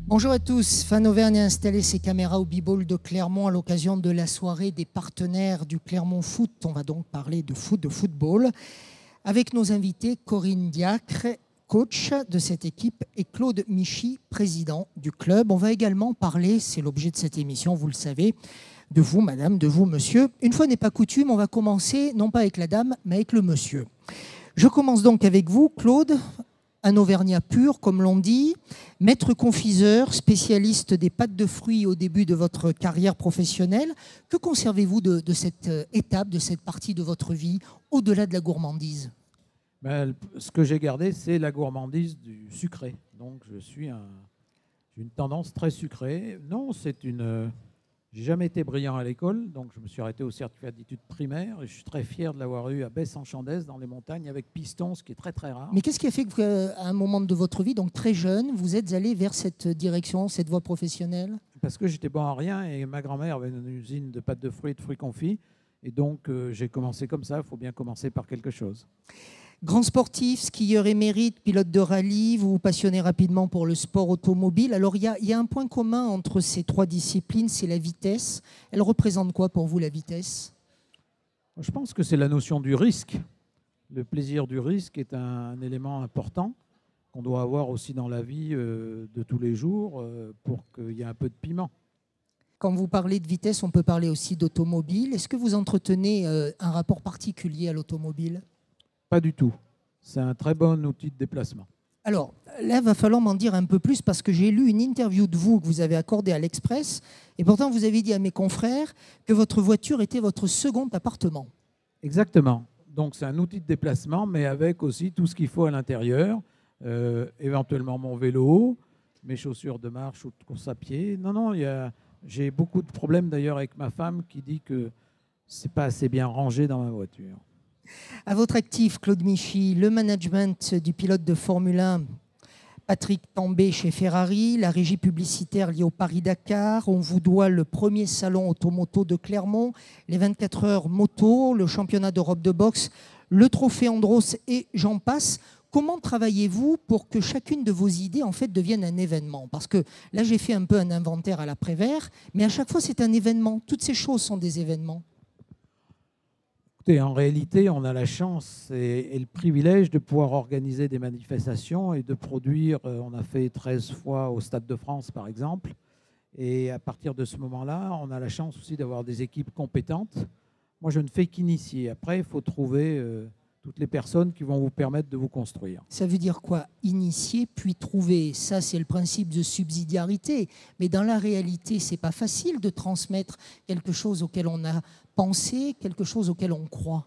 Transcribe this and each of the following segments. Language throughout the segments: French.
Bonjour à tous. Fan Auvergne a installé ses caméras au B-Ball de Clermont à l'occasion de la soirée des partenaires du Clermont Foot. On va donc parler de foot, de football, avec nos invités Corinne Diacre, coach de cette équipe, et Claude Michy, président du club. On va également parler, c'est l'objet de cette émission, vous le savez, de vous, madame, de vous, monsieur. Une fois n'est pas coutume, on va commencer non pas avec la dame, mais avec le monsieur. Je commence donc avec vous, Claude. Un Auvergnat pur, comme l'on dit, maître confiseur, spécialiste des pâtes de fruits au début de votre carrière professionnelle. Que conservez-vous de cette étape, de cette partie de votre vie, au-delà de la gourmandise ? Ce que j'ai gardé, c'est la gourmandise du sucré. Donc, j'ai une tendance très sucrée. Non, j'ai jamais été brillant à l'école, donc je me suis arrêté au certificat d'études primaires et je suis très fier de l'avoir eu à Besse-en-Chandès, dans les montagnes, avec piston, ce qui est très très rare. Mais qu'est-ce qui a fait qu'à un moment de votre vie, donc très jeune, vous êtes allé vers cette direction, cette voie professionnelle ? Parce que j'étais bon à rien et ma grand-mère avait une usine de pâtes de fruits et de fruits confits. Et donc, j'ai commencé comme ça. Il faut bien commencer par quelque chose. Grand sportif, skieur émérite, pilote de rallye, vous vous passionnez rapidement pour le sport automobile. Alors, il y a un point commun entre ces trois disciplines, c'est la vitesse. Elle représente quoi pour vous, la vitesse ? Je pense que c'est la notion du risque. Le plaisir du risque est un élément important qu'on doit avoir aussi dans la vie de tous les jours pour qu'il y ait un peu de piment. Quand vous parlez de vitesse, on peut parler aussi d'automobile. Est-ce que vous entretenez un rapport particulier à l'automobile ? Pas du tout. C'est un très bon outil de déplacement. Alors, là, il va falloir m'en dire un peu plus parce que j'ai lu une interview de vous que vous avez accordée à l'Express et pourtant vous avez dit à mes confrères que votre voiture était votre second appartement. Exactement. Donc, c'est un outil de déplacement, mais avec aussi tout ce qu'il faut à l'intérieur. Éventuellement mon vélo, mes chaussures de marche ou de course à pied. Non, j'ai beaucoup de problèmes d'ailleurs avec ma femme qui dit que c'est pas assez bien rangé dans ma voiture. À votre actif, Claude Michy, le management du pilote de Formule 1, Patrick Tambay chez Ferrari, la régie publicitaire liée au Paris-Dakar. On vous doit le premier salon automoto de Clermont, les 24 heures moto, le championnat d'Europe de boxe, le trophée Andros et j'en passe. Comment travaillez-vous pour que chacune de vos idées en fait devienne un événement ? Parce que là, j'ai fait un peu un inventaire à l'après-vert, mais à chaque fois, c'est un événement. Toutes ces choses sont des événements. En réalité, on a la chance et le privilège de pouvoir organiser des manifestations et de produire. On a fait 13 fois au Stade de France, par exemple. Et à partir de ce moment-là, on a la chance aussi d'avoir des équipes compétentes. Moi, je ne fais qu'initier. Après, il faut trouver toutes les personnes qui vont vous permettre de vous construire. Ça veut dire quoi ? Initier, puis trouver. Ça, c'est le principe de subsidiarité. Mais dans la réalité, ce n'est pas facile de transmettre quelque chose auquel on a pensé, quelque chose auquel on croit.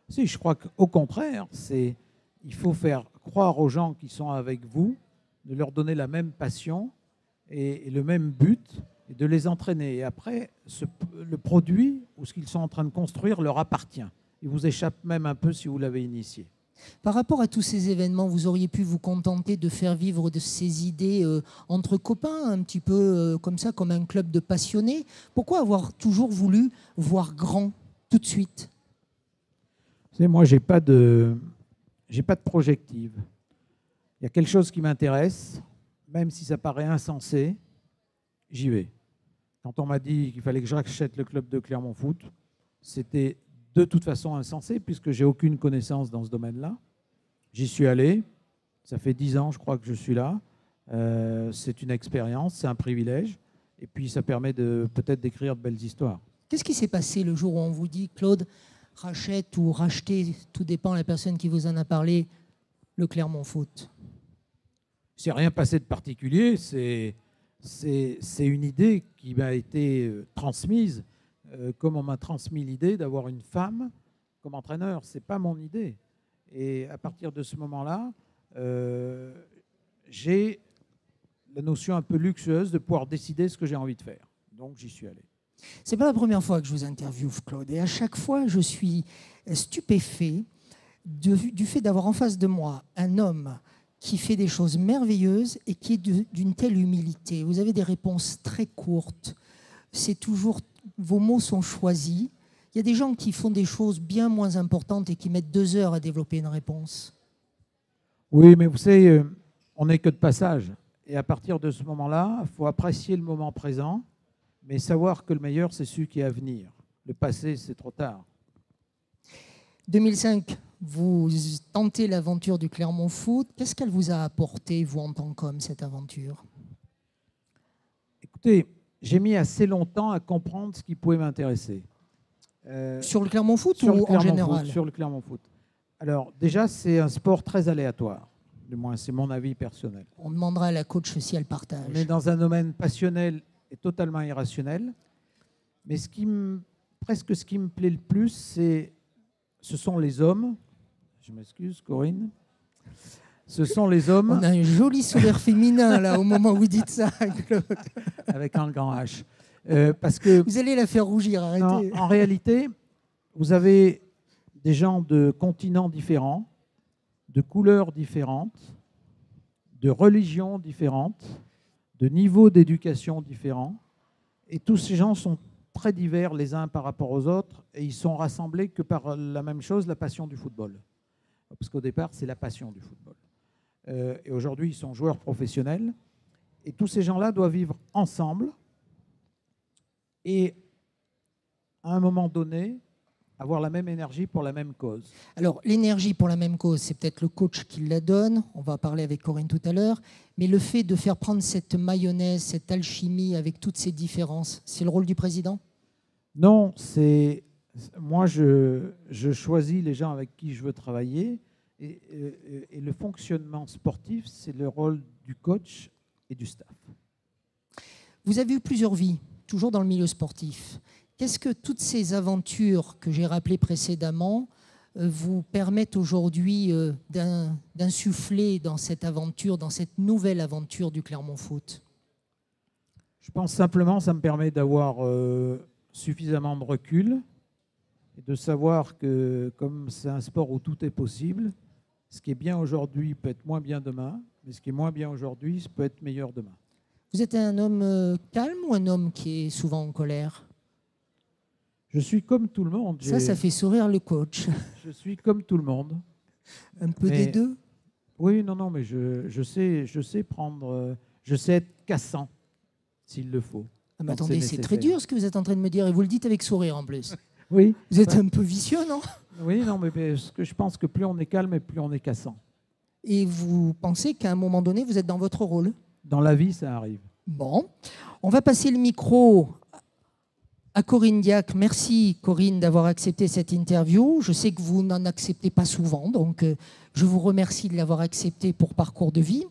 Si, je crois qu'au contraire, il faut faire croire aux gens qui sont avec vous, de leur donner la même passion et le même but, et de les entraîner. Et après, le produit ou ce qu'ils sont en train de construire leur appartient. Il vous échappe même un peu si vous l'avez initié. Par rapport à tous ces événements, vous auriez pu vous contenter de faire vivre de ces idées entre copains, un petit peu comme ça, comme un club de passionnés. Pourquoi avoir toujours voulu voir grand tout de suite ? Vous savez, moi, j'ai pas de projective. Il y a quelque chose qui m'intéresse, même si ça paraît insensé, j'y vais. Quand on m'a dit qu'il fallait que j'achète le club de Clermont Foot, c'était de toute façon insensé, puisque j'ai aucune connaissance dans ce domaine-là. J'y suis allé. Ça fait 10 ans, je crois, que je suis là. C'est une expérience, c'est un privilège. Et puis, ça permet peut-être d'écrire de belles histoires. Qu'est-ce qui s'est passé le jour où on vous dit, Claude, rachète ou rachetez, tout dépend de la personne qui vous en a parlé, le Clermont Foot ? C'est rien passé de particulier. C'est une idée qui m'a été transmise. Comme on m'a transmis l'idée d'avoir une femme comme entraîneur. Ce n'est pas mon idée. Et à partir de ce moment-là, j'ai la notion un peu luxueuse de pouvoir décider ce que j'ai envie de faire. Donc, j'y suis allé. Ce n'est pas la première fois que je vous interviewe, Claude. Et à chaque fois, je suis stupéfait du fait d'avoir en face de moi un homme qui fait des choses merveilleuses et qui est d'une telle humilité. Vous avez des réponses très courtes. C'est toujours... Vos mots sont choisis. Il y a des gens qui font des choses bien moins importantes et qui mettent 2 heures à développer une réponse. Oui, mais vous savez, on n'est que de passage. Et à partir de ce moment-là, il faut apprécier le moment présent, mais savoir que le meilleur, c'est celui qui est à venir. Le passé, c'est trop tard. 2005, vous tentez l'aventure du Clermont Foot. Qu'est-ce qu'elle vous a apporté, vous, en tant qu'homme, cette aventure? Écoutez, j'ai mis assez longtemps à comprendre ce qui pouvait m'intéresser. Sur le Clermont Foot Sur ou le en Clermont général? Foot, sur le Clermont Foot. Alors, déjà, c'est un sport très aléatoire. Du moins, c'est mon avis personnel. On demandera à la coach si elle partage. On est dans un domaine passionnel et totalement irrationnel. Mais presque ce qui me plaît le plus, ce sont les hommes. Je m'excuse, Corinne. Ce sont les hommes. On a un joli sourire féminin, là, au moment où vous dites ça, Claude. Avec un grand H. Parce que, vous allez la faire rougir, arrêtez. En réalité, vous avez des gens de continents différents, de couleurs différentes, de religions différentes, de niveaux d'éducation différents. Et tous ces gens sont très divers les uns par rapport aux autres, et ils sont rassemblés que par la même chose, la passion du football. Parce qu'au départ, c'est la passion du football. Et aujourd'hui, ils sont joueurs professionnels. Et tous ces gens-là doivent vivre ensemble et, à un moment donné, avoir la même énergie pour la même cause. Alors, l'énergie pour la même cause, c'est peut-être le coach qui la donne. On va parler avec Corinne tout à l'heure. Mais le fait de faire prendre cette mayonnaise, cette alchimie avec toutes ces différences, c'est le rôle du président? Non, c'est... Moi, je choisis les gens avec qui je veux travailler. Et le fonctionnement sportif, c'est le rôle du coach et du staff. Vous avez eu plusieurs vies, toujours dans le milieu sportif. Qu'est-ce que toutes ces aventures que j'ai rappelées précédemment vous permettent aujourd'hui d'insuffler dans cette aventure, dans cette nouvelle aventure du Clermont Foot? Je pense simplement que ça me permet d'avoir suffisamment de recul et de savoir que comme c'est un sport où tout est possible, ce qui est bien aujourd'hui peut être moins bien demain, mais ce qui est moins bien aujourd'hui, ça peut être meilleur demain. Vous êtes un homme calme ou un homme qui est souvent en colère? Je suis comme tout le monde. Ça fait sourire le coach. Je suis comme tout le monde. Un peu des deux? Oui, non, mais je sais prendre... je sais être cassant, s'il le faut. Ah, mais attendez, c'est très dur ce que vous êtes en train de me dire, et vous le dites avec sourire en plus. Oui. Vous êtes un peu vicieux, non? Oui, non, mais parce que je pense que plus on est calme et plus on est cassant. Et vous pensez qu'à un moment donné, vous êtes dans votre rôle? Dans la vie, ça arrive. Bon, on va passer le micro à Corinne Diacre. Merci Corinne d'avoir accepté cette interview. Je sais que vous n'en acceptez pas souvent, donc je vous remercie de l'avoir accepté pour Parcours de vie.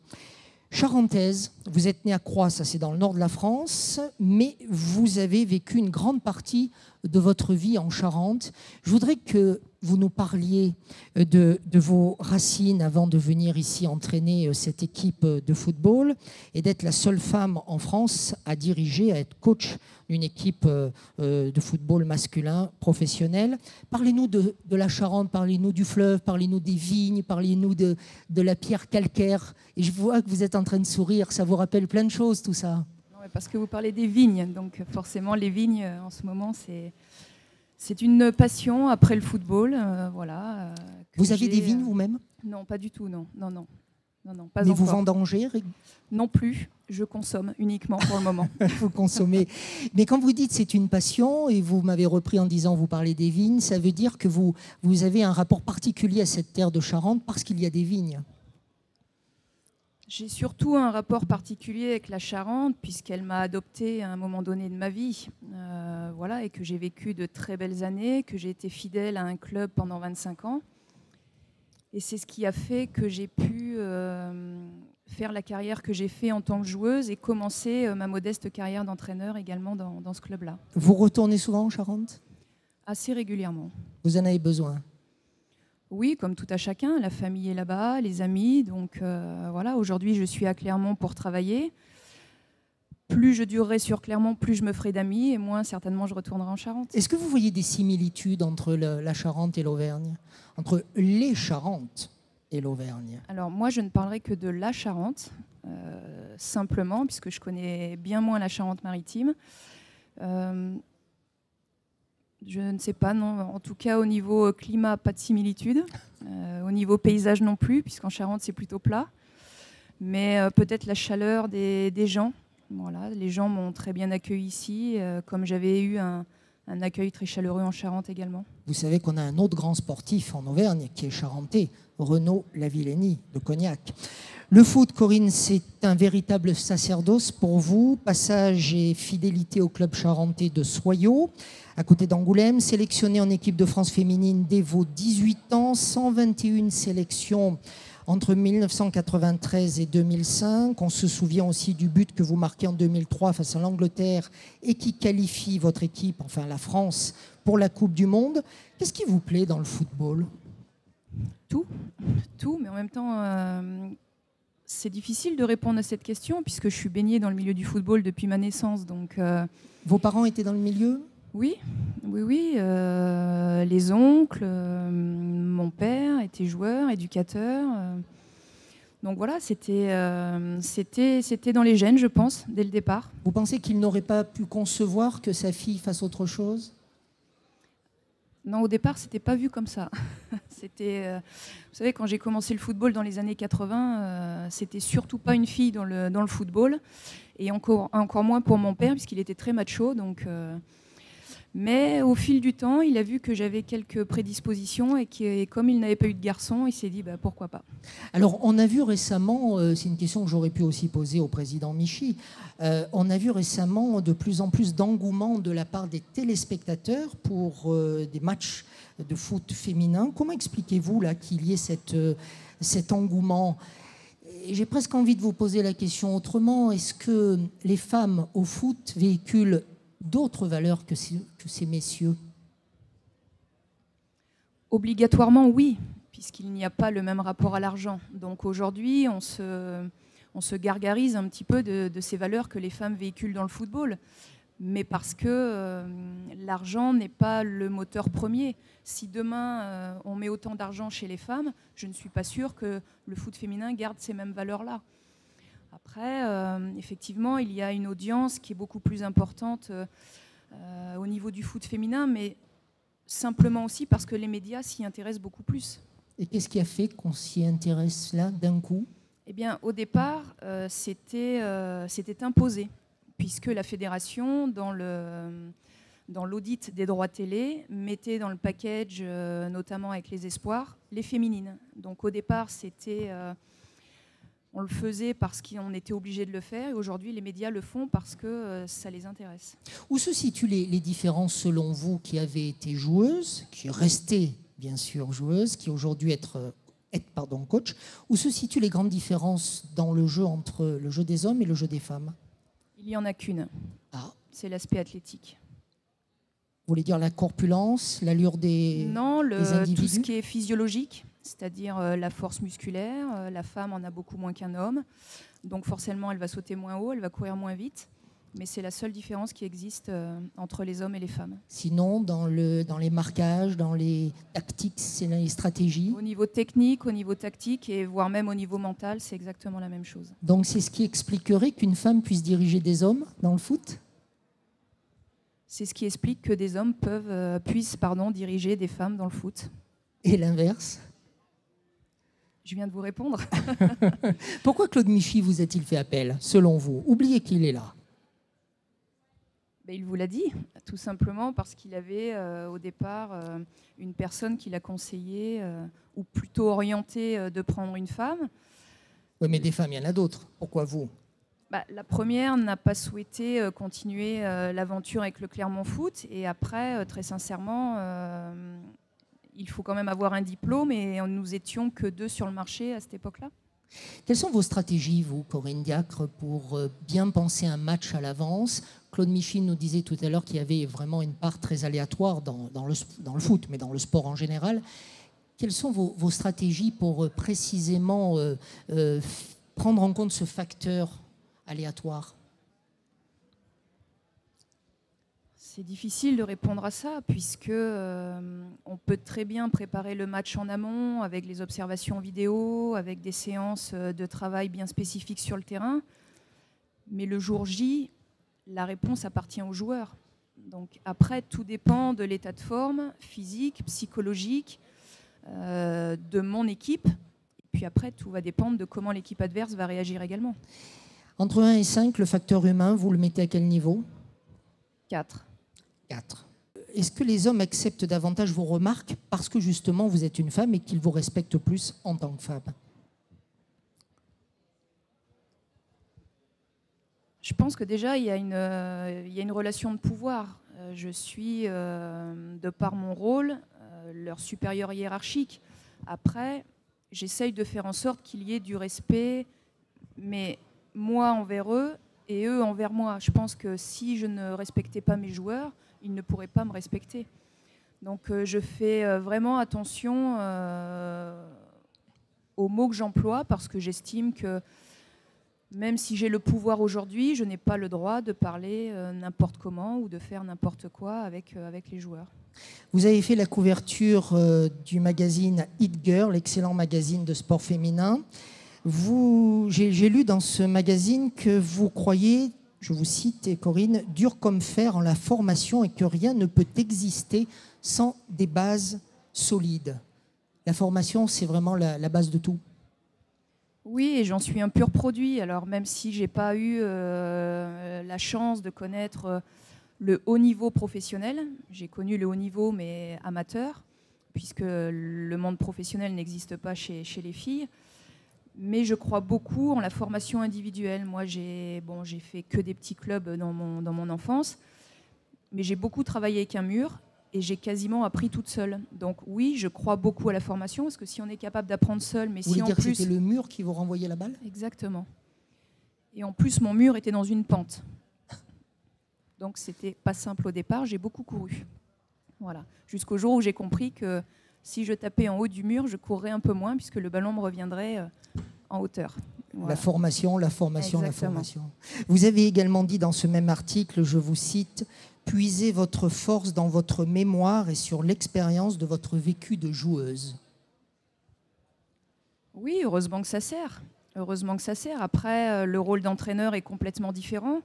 Charentaise, vous êtes née à Croix, ça c'est dans le nord de la France, mais vous avez vécu une grande partie de votre vie en Charente. Je voudrais que vous nous parliez de vos racines avant de venir ici entraîner cette équipe de football et d'être la seule femme en France à diriger, à être coach d'une équipe de football masculin professionnel. Parlez-nous de la Charente, parlez-nous du fleuve, parlez-nous des vignes, parlez-nous de la pierre calcaire. Et je vois que vous êtes en train de sourire, ça vous rappelle plein de choses tout ça. Parce que vous parlez des vignes, donc forcément les vignes en ce moment c'est une passion après le football, voilà. Vous avez des vignes vous-même? Non, pas du tout, non, pas Mais encore. vous vendangez? Non plus, je consomme uniquement pour le moment. Vous consommez. Mais quand vous dites c'est une passion, et vous m'avez repris en disant vous parlez des vignes, ça veut dire que vous avez un rapport particulier à cette terre de Charente parce qu'il y a des vignes. J'ai surtout un rapport particulier avec la Charente, puisqu'elle m'a adoptée à un moment donné de ma vie, voilà, et que j'ai vécu de très belles années, que j'ai été fidèle à un club pendant 25 ans. Et c'est ce qui a fait que j'ai pu faire la carrière que j'ai fait en tant que joueuse et commencer ma modeste carrière d'entraîneur également dans ce club-là. Vous retournez souvent en Charente? Assez régulièrement. Vous en avez besoin? Oui, comme tout à chacun, la famille est là-bas, les amis. Donc voilà, aujourd'hui je suis à Clermont pour travailler. Plus je durerai sur Clermont, plus je me ferai d'amis et moins certainement je retournerai en Charente. Est-ce que vous voyez des similitudes entre la Charente et l'Auvergne? Entre les Charentes et l'Auvergne? Alors moi je ne parlerai que de la Charente, simplement, puisque je connais bien moins la Charente-Maritime. Je ne sais pas, non. En tout cas, au niveau climat, pas de similitude. Au niveau paysage non plus, puisqu'en Charente, c'est plutôt plat. mais peut-être la chaleur des gens. Voilà, les gens m'ont très bien accueilli ici, comme j'avais eu un accueil très chaleureux en Charente également. Vous savez qu'on a un autre grand sportif en Auvergne qui est charentais, Renaud Lavillenie de Cognac. Le foot, Corinne, c'est un véritable sacerdoce pour vous. Passage et fidélité au club charentais de Soyaux, à côté d'Angoulême. Sélectionné en équipe de France féminine dès vos 18 ans, 121 sélections entre 1993 et 2005. On se souvient aussi du but que vous marquez en 2003 face à l'Angleterre et qui qualifie votre équipe, enfin la France, pour la Coupe du Monde. Qu'est-ce qui vous plaît dans le football ? Tout, mais en même temps, c'est difficile de répondre à cette question puisque je suis baignée dans le milieu du football depuis ma naissance. Donc, vos parents étaient dans le milieu ? Oui. Les oncles, mon père était joueur, éducateur. Donc voilà, c'était dans les gènes, je pense, dès le départ. Vous pensez qu'il n'aurait pas pu concevoir que sa fille fasse autre chose ? Non, au départ, c'était pas vu comme ça. Vous savez, quand j'ai commencé le football dans les années 80, c'était surtout pas une fille dans le football, et encore moins pour mon père, puisqu'il était très macho. Donc, mais au fil du temps, il a vu que j'avais quelques prédispositions et comme il n'avait pas eu de garçon, il s'est dit pourquoi pas. Alors, on a vu récemment, c'est une question que j'aurais pu aussi poser au président Michi, on a vu récemment de plus en plus d'engouement de la part des téléspectateurs pour des matchs de foot féminin. Comment expliquez-vous là qu'il y ait cet engouement ? Et j'ai presque envie de vous poser la question autrement. Est-ce que les femmes au foot véhiculent d'autres valeurs que ces messieurs ? Obligatoirement, oui, puisqu'il n'y a pas le même rapport à l'argent. Donc aujourd'hui, on se gargarise un petit peu de ces valeurs que les femmes véhiculent dans le football, mais parce que l'argent n'est pas le moteur premier. Si demain, on met autant d'argent chez les femmes, je ne suis pas sûre que le foot féminin garde ces mêmes valeurs-là. Après, effectivement, il y a une audience qui est beaucoup plus importante au niveau du foot féminin, mais simplement aussi parce que les médias s'y intéressent beaucoup plus. Et qu'est-ce qui a fait qu'on s'y intéresse là d'un coup ? Eh bien, au départ, c'était imposé, puisque la fédération, dans l'audit des droits télé, mettait dans le package, notamment avec les espoirs, les féminines. Donc au départ, on le faisait parce qu'on était obligé de le faire, et aujourd'hui les médias le font parce que ça les intéresse. Où se situent les différences selon vous, qui avez été joueuse, qui restez bien sûr joueuse, qui aujourd'hui êtes coach, où se situent les grandes différences dans le jeu entre le jeu des hommes et le jeu des femmes ? Il n'y en a qu'une. Ah. C'est l'aspect athlétique. Vous voulez dire la corpulence, l'allure des individus ? Tout ce qui est physiologique, c'est-à-dire la force musculaire. La femme en a beaucoup moins qu'un homme, donc forcément elle va sauter moins haut, elle va courir moins vite, mais c'est la seule différence qui existe entre les hommes et les femmes. Sinon, dans les marquages, dans les tactiques, dans les stratégies ? Au niveau technique, au niveau tactique et voire même au niveau mental, c'est exactement la même chose. Donc c'est ce qui expliquerait qu'une femme puisse diriger des hommes dans le foot ? C'est ce qui explique que des hommes puissent diriger des femmes dans le foot. Et l'inverse ? Je viens de vous répondre. Pourquoi Claude Michi vous a-t-il fait appel, selon vous ? Oubliez qu'il est là. Il vous l'a dit, tout simplement parce qu'il avait au départ une personne qui l'a conseillé, ou plutôt orienté de prendre une femme. Oui, mais des femmes, il y en a d'autres. Pourquoi vous ? La première n'a pas souhaité continuer l'aventure avec le Clermont Foot. Et après, très sincèrement, il faut quand même avoir un diplôme et nous étions que 2 sur le marché à cette époque-là. Quelles sont vos stratégies, vous, Corinne Diacre, pour bien penser un match à l'avance ? Claude Michi nous disait tout à l'heure qu'il y avait vraiment une part très aléatoire dans le foot, mais dans le sport en général. Quelles sont vos stratégies pour précisément prendre en compte ce facteur aléatoire ? C'est difficile de répondre à ça, puisque on peut très bien préparer le match en amont avec les observations vidéo, avec des séances de travail bien spécifiques sur le terrain. Mais le jour J, la réponse appartient aux joueurs. Donc après, tout dépend de l'état de forme physique, psychologique, de mon équipe, et puis après, tout va dépendre de comment l'équipe adverse va réagir également. Entre 1 et 5, le facteur humain, vous le mettez à quel niveau? 4. 4. Est-ce que les hommes acceptent davantage vos remarques parce que justement vous êtes une femme et qu'ils vous respectent plus en tant que femme? Je pense que déjà, il y a une relation de pouvoir. Je suis, de par mon rôle, leur supérieur hiérarchique. Après, j'essaye de faire en sorte qu'il y ait du respect, mais moi envers eux et eux envers moi. Je pense que si je ne respectais pas mes joueurs, ils ne pourraient pas me respecter. Donc je fais vraiment attention aux mots que j'emploie, parce que j'estime que même si j'ai le pouvoir aujourd'hui, je n'ai pas le droit de parler n'importe comment ou de faire n'importe quoi avec les joueurs. Vous avez fait la couverture du magazine Hit Girl, l'excellent magazine de sport féminin. J'ai lu dans ce magazine que vous croyez, je vous cite Corinne, dur comme fer en la formation et que rien ne peut exister sans des bases solides. La formation, c'est vraiment la base de tout. Oui, et j'en suis un pur produit. Alors même si je n'ai pas eu la chance de connaître le haut niveau professionnel, j'ai connu le haut niveau mais amateur, puisque le monde professionnel n'existe pas chez les filles. Mais je crois beaucoup en la formation individuelle. Moi, j'ai fait que des petits clubs dans mon enfance, mais j'ai beaucoup travaillé avec un mur et j'ai quasiment appris toute seule. Donc oui, je crois beaucoup à la formation, parce que si on est capable d'apprendre seul, mais vous si voulez en dire plus... que c'était le mur qui vous renvoyait la balle? Exactement. Et en plus, mon mur était dans une pente. Donc c'était pas simple au départ, j'ai beaucoup couru. Voilà. Jusqu'au jour où j'ai compris que si je tapais en haut du mur, je courrais un peu moins, puisque le ballon me reviendrait en hauteur. Voilà. La formation, la formation, Exactement. la formation. Vous avez également dit dans ce même article, je vous cite, « Puisez votre force dans votre mémoire et sur l'expérience de votre vécu de joueuse ». Oui, heureusement que ça sert. Heureusement que ça sert. Après, le rôle d'entraîneur est complètement différent.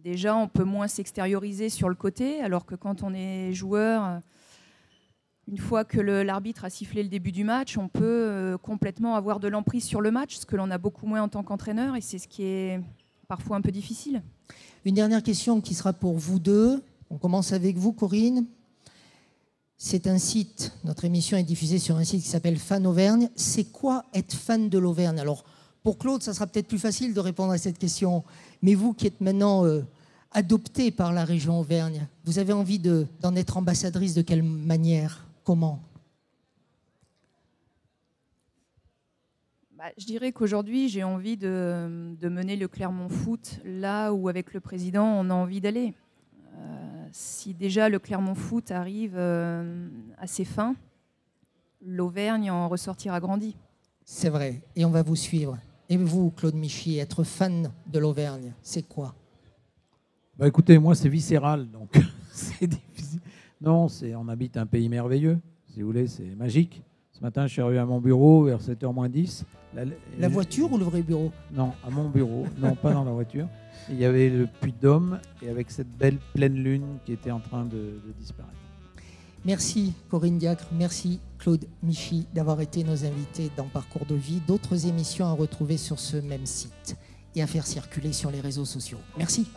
Déjà, on peut moins s'extérioriser sur le côté, alors que quand on est joueur, une fois que l'arbitre a sifflé le début du match, on peut complètement avoir de l'emprise sur le match, ce que l'on a beaucoup moins en tant qu'entraîneur, et c'est ce qui est parfois un peu difficile. Une dernière question qui sera pour vous deux. On commence avec vous, Corinne. C'est un site, notre émission est diffusée sur un site qui s'appelle Fan Auvergne. C'est quoi être fan de l'Auvergne? Alors, pour Claude, ça sera peut-être plus facile de répondre à cette question. Mais vous qui êtes maintenant adopté par la région Auvergne, vous avez envie d'en être ambassadrice de quelle manière? Comment? Je dirais qu'aujourd'hui, j'ai envie de mener le Clermont Foot là où, avec le président, on a envie d'aller. Si déjà le Clermont Foot arrive à ses fins, l'Auvergne en ressortira grandi. C'est vrai, et on va vous suivre. Et vous, Claude Michy, être fan de l'Auvergne, c'est quoi? Écoutez, moi, c'est viscéral, donc c'est difficile. Non, on habite un pays merveilleux, si vous voulez, c'est magique. Ce matin, je suis arrivé à mon bureau vers 7h moins 10. La voiture ou le vrai bureau? Non, à mon bureau, non, pas dans la voiture. Il y avait le Puy-de-Dôme et avec cette belle pleine lune qui était en train de disparaître. Merci Corinne Diacre, merci Claude Michy d'avoir été nos invités dans Parcours de vie. D'autres émissions à retrouver sur ce même site et à faire circuler sur les réseaux sociaux. Merci.